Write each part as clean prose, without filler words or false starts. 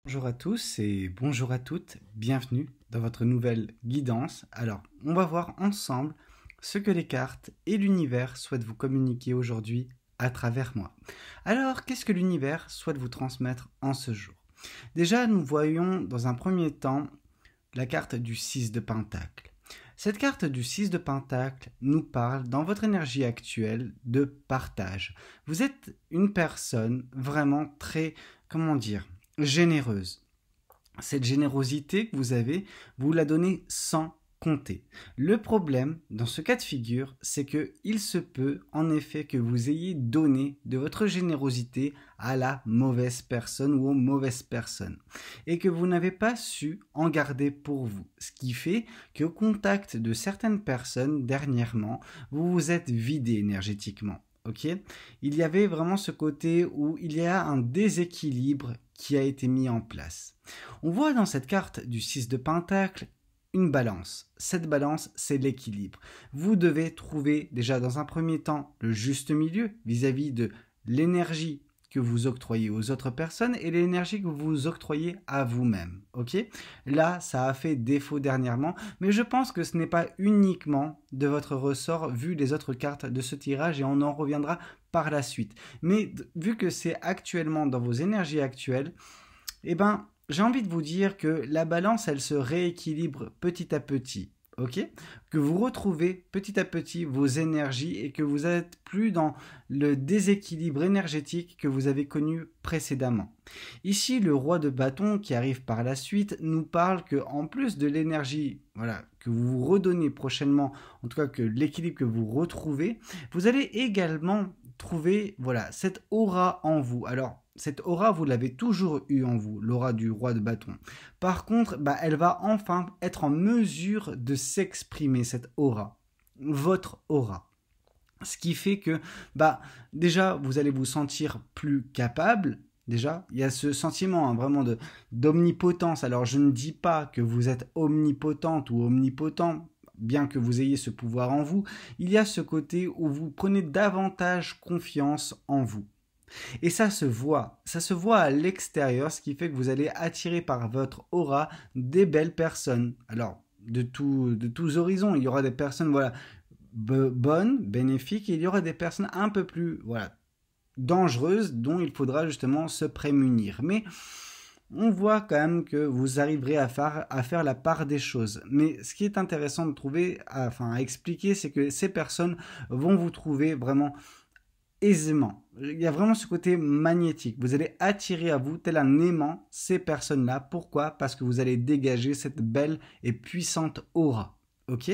Bonjour à tous et bonjour à toutes, bienvenue dans votre nouvelle guidance. Alors, on va voir ensemble ce que les cartes et l'univers souhaitent vous communiquer aujourd'hui à travers moi. Alors, qu'est-ce que l'univers souhaite vous transmettre en ce jour? Déjà, nous voyons dans un premier temps la carte du 6 de Pentacle. Cette carte du 6 de Pentacle nous parle, dans votre énergie actuelle, de partage. Vous êtes une personne vraiment très, comment dire, généreuse. Cette générosité que vous avez, vous la donnez sans compter. Le problème, dans ce cas de figure, c'est que il se peut, en effet, que vous ayez donné de votre générosité à la mauvaise personne ou aux mauvaises personnes et que vous n'avez pas su en garder pour vous. Ce qui fait qu'au contact de certaines personnes, dernièrement, vous vous êtes vidé énergétiquement. Ok, il y avait vraiment ce côté où il y a un déséquilibre qui a été mis en place. On voit dans cette carte du 6 de Pentacle une balance. Cette balance, c'est l'équilibre. Vous devez trouver déjà dans un premier temps le juste milieu vis-à-vis de l'énergie que vous octroyez aux autres personnes et l'énergie que vous octroyez à vous-même. Ok ? Là, ça a fait défaut dernièrement, mais je pense que ce n'est pas uniquement de votre ressort vu les autres cartes de ce tirage et on en reviendra par la suite. Mais vu que c'est actuellement dans vos énergies actuelles, eh ben, j'ai envie de vous dire que la balance, elle se rééquilibre petit à petit. Ok, que vous retrouvez petit à petit vos énergies et que vous n'êtes plus dans le déséquilibre énergétique que vous avez connu précédemment. Ici, le roi de bâton qui arrive par la suite nous parle que en plus de l'énergie, voilà, que vous vous redonnez prochainement, en tout cas que l'équilibre que vous retrouvez, vous allez également trouver, voilà, cette aura en vous. Alors, cette aura, vous l'avez toujours eu en vous, l'aura du roi de bâton. Par contre, elle va enfin être en mesure de s'exprimer, cette aura, votre aura. Ce qui fait que, déjà, vous allez vous sentir plus capable. Déjà, il y a ce sentiment vraiment d'omnipotence. Alors, je ne dis pas que vous êtes omnipotente ou omnipotent, bien que vous ayez ce pouvoir en vous. Il y a ce côté où vous prenez davantage confiance en vous. Et ça se voit à l'extérieur, ce qui fait que vous allez attirer par votre aura des belles personnes. Alors, de tous horizons, il y aura des personnes, voilà, bonnes, bénéfiques, et il y aura des personnes un peu plus, voilà, dangereuses, dont il faudra justement se prémunir. Mais on voit quand même que vous arriverez à faire la part des choses. Mais ce qui est intéressant de trouver, à expliquer, c'est que ces personnes vont vous trouver vraiment aisément. Il y a vraiment ce côté magnétique. Vous allez attirer à vous, tel un aimant, ces personnes-là. Pourquoi? Parce que vous allez dégager cette belle et puissante aura. Ok?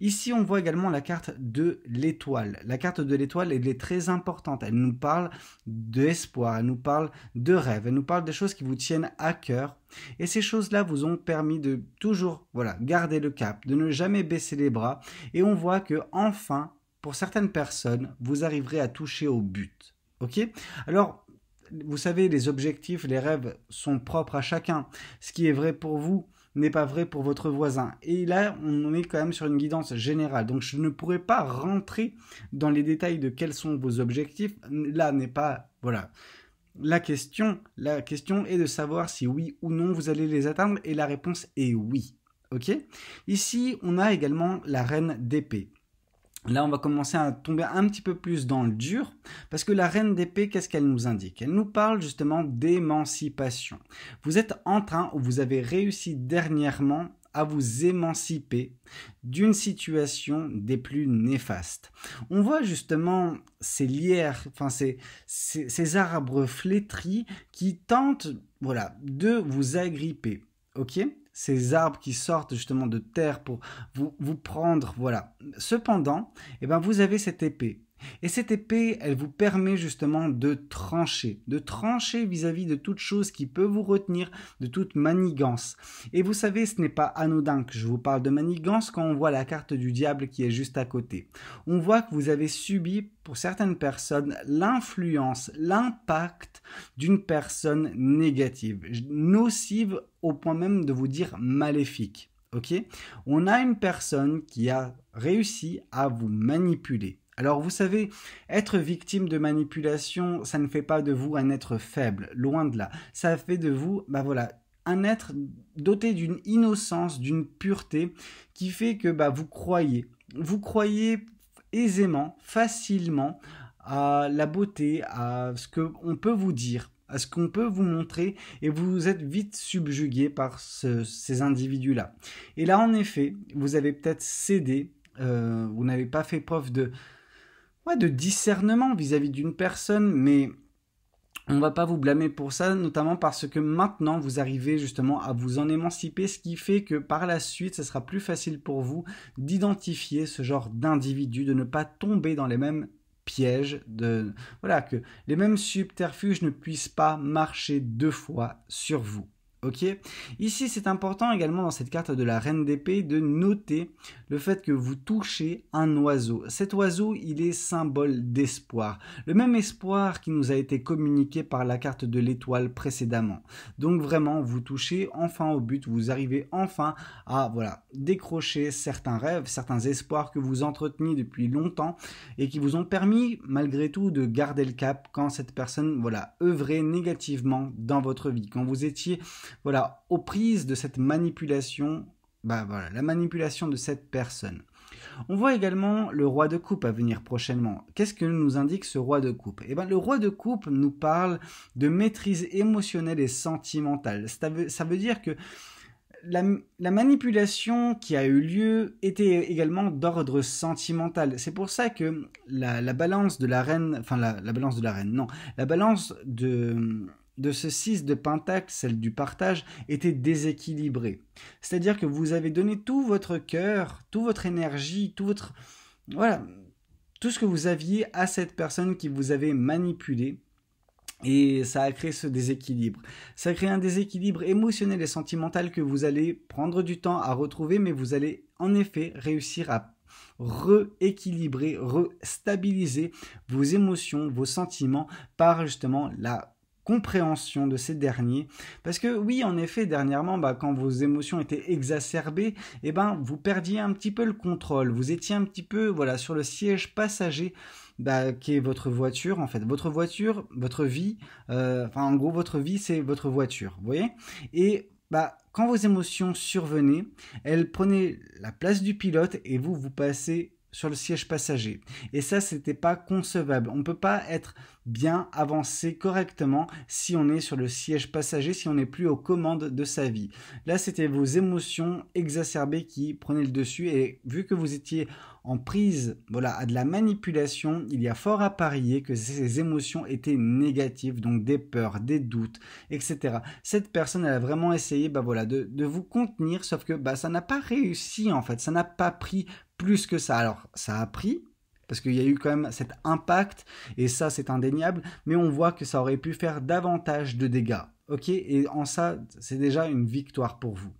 Ici, on voit également la carte de l'étoile. La carte de l'étoile, elle est très importante. Elle nous parle d'espoir, elle nous parle de rêve, elle nous parle des choses qui vous tiennent à cœur. Et ces choses-là vous ont permis de toujours, voilà, garder le cap, de ne jamais baisser les bras. Et on voit que enfin, pour certaines personnes, vous arriverez à toucher au but. Ok? Alors, vous savez, les objectifs, les rêves sont propres à chacun. Ce qui est vrai pour vous n'est pas vrai pour votre voisin. Et là, on est quand même sur une guidance générale. Donc, je ne pourrais pas rentrer dans les détails de quels sont vos objectifs. Là n'est pas, voilà. La question est de savoir si oui ou non vous allez les atteindre. Et la réponse est oui. Ok? Ici, on a également la reine d'épée. Là, on va commencer à tomber un petit peu plus dans le dur, parce que la reine d'épée, qu'est-ce qu'elle nous indique? Elle nous parle justement d'émancipation. Vous êtes en train, ou vous avez réussi dernièrement à vous émanciper d'une situation des plus néfastes. On voit justement ces lierres, ces arbres flétris qui tentent, voilà, de vous agripper. Ok? Ces arbres qui sortent justement de terre pour vous prendre, voilà. Cependant, vous avez cette épée. Et cette épée, elle vous permet justement de trancher vis-à-vis de toute chose qui peut vous retenir, de toute manigance. Et vous savez, ce n'est pas anodin que je vous parle de manigance quand on voit la carte du diable qui est juste à côté. On voit que vous avez subi, pour certaines personnes, l'influence, l'impact d'une personne négative, nocive au point même de vous dire maléfique. Ok? On a une personne qui a réussi à vous manipuler. Alors vous savez, être victime de manipulation, ça ne fait pas de vous un être faible, loin de là. Ça fait de vous, un être doté d'une innocence, d'une pureté, qui fait que vous croyez aisément, facilement à la beauté, à ce qu'on peut vous dire, à ce qu'on peut vous montrer, et vous êtes vite subjugué par ces individus-là. Et là, en effet, vous avez peut-être cédé, vous n'avez pas fait preuve de discernement vis-à-vis d'une personne, mais on ne va pas vous blâmer pour ça, notamment parce que maintenant vous arrivez justement à vous en émanciper, ce qui fait que par la suite, ce sera plus facile pour vous d'identifier ce genre d'individu, de ne pas tomber dans les mêmes pièges, que les mêmes subterfuges ne puissent pas marcher deux fois sur vous. Ok. Ici, c'est important également dans cette carte de la Reine d'épée de noter le fait que vous touchez un oiseau. Cet oiseau, il est symbole d'espoir. Le même espoir qui nous a été communiqué par la carte de l'étoile précédemment. Donc vraiment, vous touchez enfin au but. Vous arrivez enfin à décrocher certains rêves, certains espoirs que vous entreteniez depuis longtemps et qui vous ont permis, malgré tout, de garder le cap quand cette personne œuvrait négativement dans votre vie. Quand vous étiez aux prises de cette manipulation, la manipulation de cette personne. On voit également le roi de coupe à venir prochainement. Qu'est-ce que nous indique ce roi de coupe ? Le roi de coupe nous parle de maîtrise émotionnelle et sentimentale. Ça veut dire que la manipulation qui a eu lieu était également d'ordre sentimental. C'est pour ça que la balance de la reine, la balance de ce 6 de pentacle, celle du partage, était déséquilibrée. C'est-à-dire que vous avez donné tout votre cœur, toute votre énergie, tout ce que vous aviez à cette personne qui vous avait manipulé. Et ça a créé ce déséquilibre. Ça a créé un déséquilibre émotionnel et sentimental que vous allez prendre du temps à retrouver, mais vous allez en effet réussir à rééquilibrer, restabiliser vos émotions, vos sentiments par justement la compréhension de ces derniers. Parce que oui, en effet, dernièrement, quand vos émotions étaient exacerbées, vous perdiez un petit peu le contrôle. Vous étiez un petit peu sur le siège passager qui est votre voiture, en fait. Votre voiture, votre vie, en gros, votre vie, c'est votre voiture, vous voyez ? Et quand vos émotions survenaient, elles prenaient la place du pilote et vous passez sur le siège passager. Et ça, c'était pas concevable. On ne peut pas être bien avancé correctement si on est sur le siège passager, si on n'est plus aux commandes de sa vie. Là, c'était vos émotions exacerbées qui prenaient le dessus, et vu que vous étiez en prise à de la manipulation, il y a fort à parier que ces émotions étaient négatives, donc des peurs, des doutes, etc. Cette personne, elle a vraiment essayé de vous contenir, sauf que ça n'a pas réussi en fait, ça n'a pas pris plus que ça. Alors, ça a pris, parce qu'il y a eu quand même cet impact, et ça, c'est indéniable, mais on voit que ça aurait pu faire davantage de dégâts. Ok, et en ça, c'est déjà une victoire pour vous.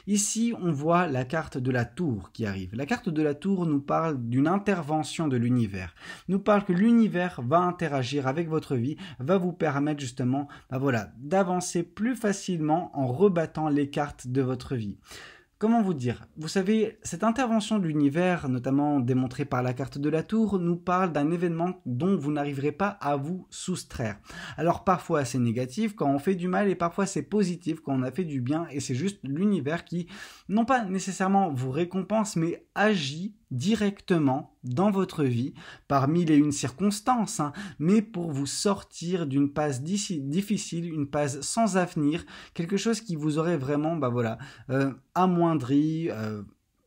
Ici, on voit la carte de la tour qui arrive. La carte de la tour nous parle d'une intervention de l'univers. Nous parle que l'univers va interagir avec votre vie, va vous permettre justement, d'avancer plus facilement en rebattant les cartes de votre vie. Comment vous dire ? Vous savez, cette intervention de l'univers, notamment démontrée par la carte de la tour, nous parle d'un événement dont vous n'arriverez pas à vous soustraire. Alors parfois c'est négatif quand on fait du mal, et parfois c'est positif quand on a fait du bien, et c'est juste l'univers qui, non pas nécessairement vous récompense, mais agit directement dans votre vie par mille et une circonstances, mais pour vous sortir d'une passe difficile, une passe sans avenir, quelque chose qui vous aurait vraiment amoindri,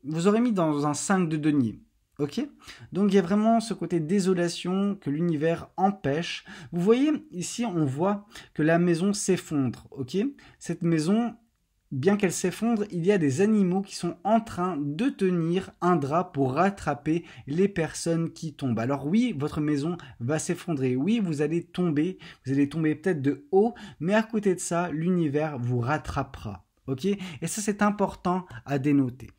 vous aurait mis dans un 5 de denier. Ok ? Donc il y a vraiment ce côté désolation que l'univers empêche. Vous voyez, ici on voit que la maison s'effondre. Ok ? Cette maison, bien qu'elle s'effondre, il y a des animaux qui sont en train de tenir un drap pour rattraper les personnes qui tombent. Alors oui, votre maison va s'effondrer. Oui, vous allez tomber peut-être de haut, mais à côté de ça, l'univers vous rattrapera. Ok ? Et ça, c'est important à dénoter.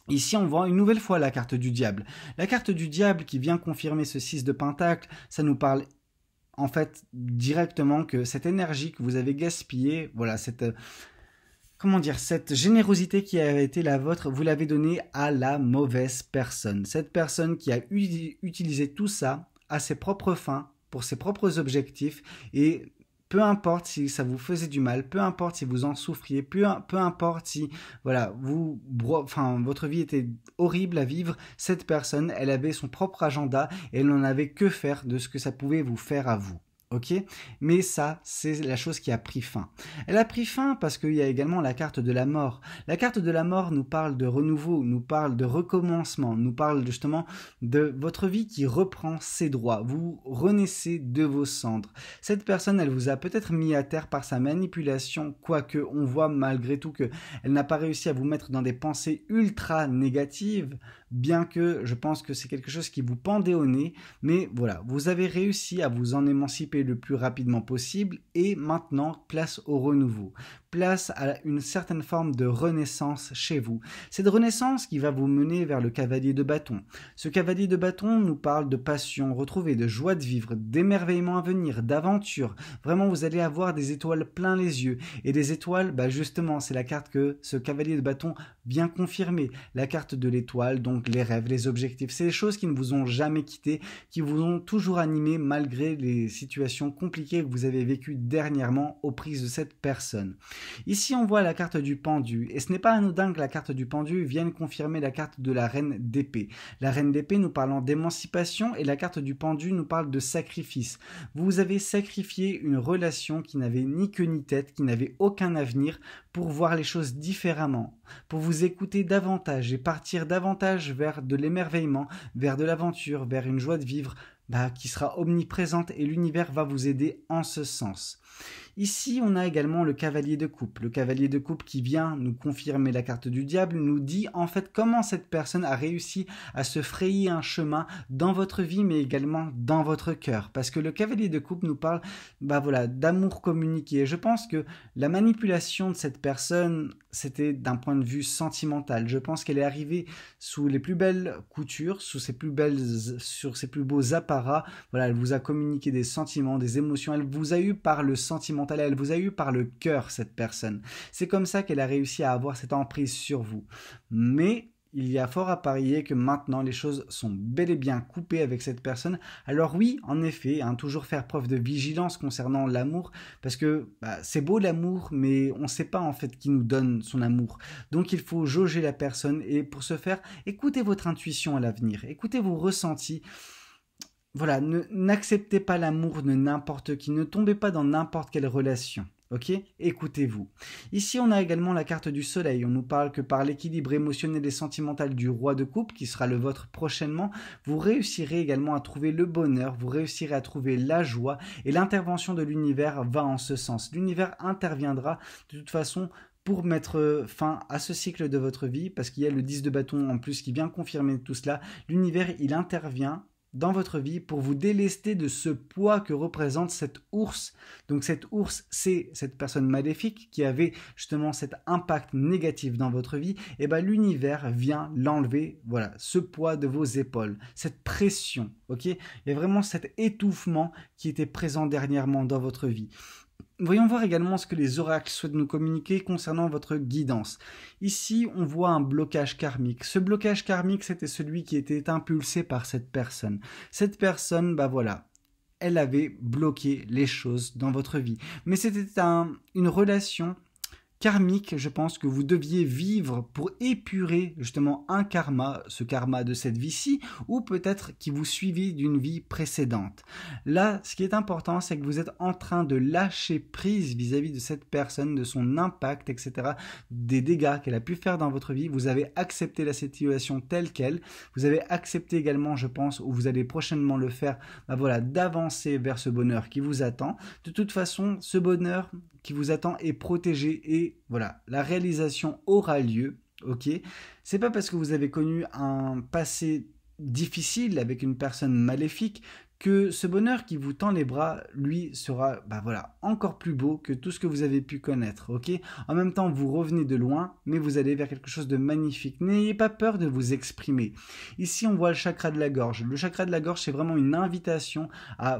Ici, on voit une nouvelle fois la carte du diable. La carte du diable qui vient confirmer ce 6 de pentacle, ça nous parle en fait directement que cette énergie que vous avez gaspillée, comment dire, cette générosité qui a été la vôtre, vous l'avez donnée à la mauvaise personne. Cette personne qui a utilisé tout ça à ses propres fins, pour ses propres objectifs, et peu importe si ça vous faisait du mal, peu importe si vous en souffriez, peu importe si voilà, votre vie était horrible à vivre, cette personne, elle avait son propre agenda et elle n'en avait que faire de ce que ça pouvait vous faire à vous. Ok, mais ça, c'est la chose qui a pris fin. Elle a pris fin parce qu'il y a également la carte de la mort. La carte de la mort nous parle de renouveau, nous parle de recommencement, nous parle justement de votre vie qui reprend ses droits. Vous renaissez de vos cendres. Cette personne, elle vous a peut-être mis à terre par sa manipulation, quoique on voit malgré tout qu'elle n'a pas réussi à vous mettre dans des pensées ultra négatives, bien que je pense que c'est quelque chose qui vous pendait au nez, mais voilà, vous avez réussi à vous en émanciper le plus rapidement possible et maintenant, place au renouveau. Place à une certaine forme de renaissance chez vous. Cette renaissance qui va vous mener vers le cavalier de bâton. Ce cavalier de bâton nous parle de passion retrouvée, de joie de vivre, d'émerveillement à venir, d'aventure. Vraiment, vous allez avoir des étoiles plein les yeux. Et des étoiles, justement, c'est la carte que ce cavalier de bâton vient confirmer. La carte de l'étoile, donc les rêves, les objectifs. C'est des choses qui ne vous ont jamais quitté, qui vous ont toujours animé malgré les situations compliquées que vous avez vécues dernièrement aux prises de cette personne. Ici, on voit la carte du pendu, et ce n'est pas anodin que la carte du pendu vienne confirmer la carte de la reine d'épée. La reine d'épée nous parlant d'émancipation, et la carte du pendu nous parle de sacrifice. Vous avez sacrifié une relation qui n'avait ni queue ni tête, qui n'avait aucun avenir, pour voir les choses différemment, pour vous écouter davantage et partir davantage vers de l'émerveillement, vers de l'aventure, vers une joie de vivre, qui sera omniprésente et l'univers va vous aider en ce sens. Ici, on a également le cavalier de coupe. Le cavalier de coupe qui vient nous confirmer la carte du diable nous dit en fait comment cette personne a réussi à se frayer un chemin dans votre vie mais également dans votre cœur. Parce que le cavalier de coupe nous parle d'amour communiqué. Et je pense que la manipulation de cette personne, c'était d'un point de vue sentimental. Je pense qu'elle est arrivée sous les plus belles coutures, sur ses plus beaux apparats. Voilà, elle vous a communiqué des sentiments, des émotions. Elle vous a eu par le sentimental, elle vous a eu par le cœur, cette personne. C'est comme ça qu'elle a réussi à avoir cette emprise sur vous. Mais il y a fort à parier que maintenant les choses sont bel et bien coupées avec cette personne. Alors oui, en effet, toujours faire preuve de vigilance concernant l'amour, parce que c'est beau l'amour, mais on ne sait pas en fait qui nous donne son amour. Donc il faut jauger la personne et pour ce faire, écoutez votre intuition à l'avenir, écoutez vos ressentis. Voilà, n'acceptez pas l'amour de n'importe qui, ne tombez pas dans n'importe quelle relation. Ok, écoutez-vous. Ici, on a également la carte du soleil. On nous parle que par l'équilibre émotionnel et sentimental du roi de coupe, qui sera le vôtre prochainement, vous réussirez également à trouver le bonheur, vous réussirez à trouver la joie, et l'intervention de l'univers va en ce sens. L'univers interviendra de toute façon pour mettre fin à ce cycle de votre vie, parce qu'il y a le 10 de bâton en plus qui vient confirmer tout cela. L'univers, il intervient dans votre vie pour vous délester de ce poids que représente cet ours. Donc cet ours, c'est cette personne maléfique qui avait justement cet impact négatif dans votre vie. Et l'univers vient l'enlever, voilà, ce poids de vos épaules, cette pression, ok ? Il y a vraiment cet étouffement qui était présent dernièrement dans votre vie. Voyons voir également ce que les oracles souhaitent nous communiquer concernant votre guidance. Ici, on voit un blocage karmique. Ce blocage karmique, c'était celui qui était impulsé par cette personne. Cette personne, elle avait bloqué les choses dans votre vie. Mais c'était une relation karmique, je pense, que vous deviez vivre pour épurer justement un karma, ce karma de cette vie-ci, ou peut-être qui vous suivit d'une vie précédente. Là, ce qui est important, c'est que vous êtes en train de lâcher prise vis-à-vis de cette personne, de son impact, etc., des dégâts qu'elle a pu faire dans votre vie. Vous avez accepté la situation telle qu'elle. Vous avez accepté également, je pense, ou vous allez prochainement le faire, d'avancer vers ce bonheur qui vous attend. De toute façon, ce bonheur qui vous attend est protégé et la réalisation aura lieu, ok ? C'est pas parce que vous avez connu un passé difficile avec une personne maléfique que ce bonheur qui vous tend les bras, lui, sera encore plus beau que tout ce que vous avez pu connaître, ok ? En même temps, vous revenez de loin, mais vous allez vers quelque chose de magnifique. N'ayez pas peur de vous exprimer. Ici, on voit le chakra de la gorge. Le chakra de la gorge, c'est vraiment une invitation à,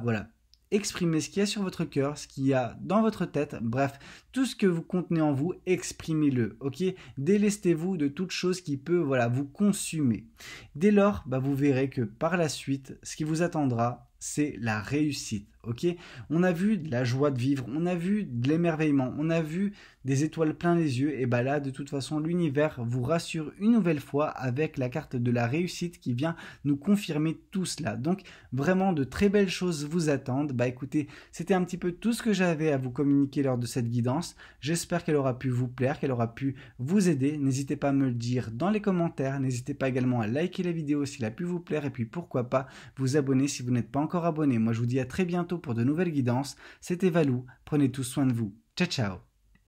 exprimez ce qu'il y a sur votre cœur, ce qu'il y a dans votre tête, bref, tout ce que vous contenez en vous, exprimez-le, ok? Délestez-vous de toute chose qui peut, voilà, vous consumer. Dès lors, vous verrez que par la suite, ce qui vous attendra, c'est la réussite, ok? On a vu de la joie de vivre, on a vu de l'émerveillement, on a vu des étoiles plein les yeux, et là, de toute façon, l'univers vous rassure une nouvelle fois avec la carte de la réussite qui vient nous confirmer tout cela. Donc, vraiment, de très belles choses vous attendent. Écoutez, c'était un petit peu tout ce que j'avais à vous communiquer lors de cette guidance. J'espère qu'elle aura pu vous plaire, qu'elle aura pu vous aider. N'hésitez pas à me le dire dans les commentaires, n'hésitez pas également à liker la vidéo s'il a pu vous plaire, et puis pourquoi pas vous abonner si vous n'êtes pas encore abonné. Moi, je vous dis à très bientôt pour de nouvelles guidances. C'était Valou, prenez tous soin de vous. Ciao, ciao.